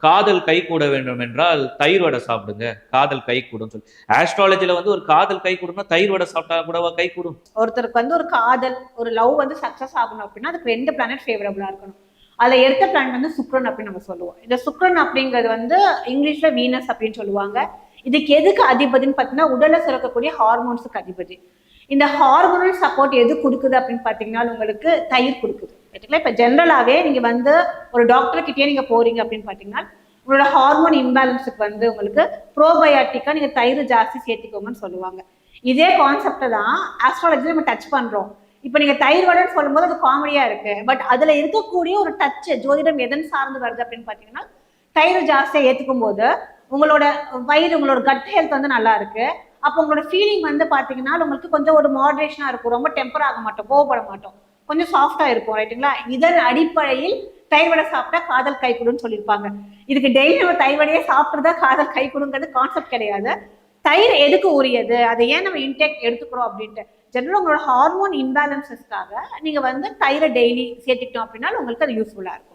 காதல் கை கூட வேண்டும் என்றால் தயிர் வடை சாப்பிடுங்க, காதல் கை கூடும் சொல்லி. ஆஸ்ட்ராலஜில வந்து ஒரு காதல் கை கூடும்னா தயிர் வடை சாப்பிட்டா கூடவா கை கூடும்? ஒருத்தருக்கு வந்து ஒரு காதல், ஒரு லவ் வந்து சக்சஸ் ஆகணும் அப்படின்னா அதுக்கு 2 பிளானட் ஃபேவரபிளா இருக்கணும். அதுல எடுத்த பிளானட் வந்து சுக்ரன் அப்படின்னு நம்ம சொல்லுவோம். இந்த சுக்ரன் அப்படிங்கிறது வந்து இங்கிலீஷ்ல வீனஸ் அப்படின்னு சொல்லுவாங்க. இதுக்கு எதுக்கு அதிபதினு பார்த்தீங்கன்னா உடல்ல சுரக்கக்கூடிய ஹார்மோன்ஸுக்கு அதிபதி. இந்த ஹார்மோனல் சப்போர்ட் எது கொடுக்குது அப்படின்னு பார்த்தீங்கன்னா உங்களுக்கு தயிர் கொடுக்குது. இப்ப ஜென்ரலாவே நீங்க வந்து ஒரு டாக்டர் கிட்டே நீங்க போறீங்க அப்படின்னு பாத்தீங்கன்னா உங்களோட ஹார்மோன் இம்பேலன்ஸுக்கு வந்து உங்களுக்கு ப்ரோபயாட்டிக்கா நீங்க தயிர் ஜாஸ்தி சேர்த்திக்கோங்கன்னு சொல்லுவாங்க. இதே கான்செப்டை தான் ஆஸ்ட்ராலஜி நம்ம டச் பண்றோம். இப்ப நீங்க தயிர் வடைன்னு சொல்லும் போது அது காமெடியா இருக்கு. பட் அதுல இருக்கக்கூடிய ஒரு டச் ஜோதிடம் எதன் சார்ந்து வருது அப்படின்னு பாத்தீங்கன்னா தயிர் ஜாஸ்தியா ஏத்துக்கும் போது உங்களோட வயிறு, உங்களோட கட் ஹெல்த் வந்து நல்லா இருக்கு. அப்போ உங்களோட ஃபீலிங் வந்து பாத்தீங்கன்னா உங்களுக்கு கொஞ்சம் ஒரு மாடரேஷனா இருக்கும். ரொம்ப டெம்பர் ஆக மாட்டோம், கோவப்பட மாட்டோம், கொஞ்சம் சாஃப்டா இருக்கும். ரைட்டுங்களா? இதன் அடிப்படையில் தயிர் வடை சாப்பிட்டா காதல் கை கொடுன்னு சொல்லியிருப்பாங்க. இதுக்கு டெய்லி நம்ம தயிர் வடையே சாப்பிட்டுறதா காதல் கை கொடுங்கிறது கான்செப்ட் கிடையாது. தயிர் எதுக்கு உரியது, அதை ஏன் நம்ம இன்டேக் எடுத்துக்கிறோம் அப்படின்ட்டு ஜெனரல் உங்களோட ஹார்மோன் இம்பேலன்சஸ்க்காக நீங்க வந்து தயிரை டெய்லி சேர்த்துக்கிட்டோம் அப்படின்னா உங்களுக்கு அது யூஸ்ஃபுல்லா இருக்கும்.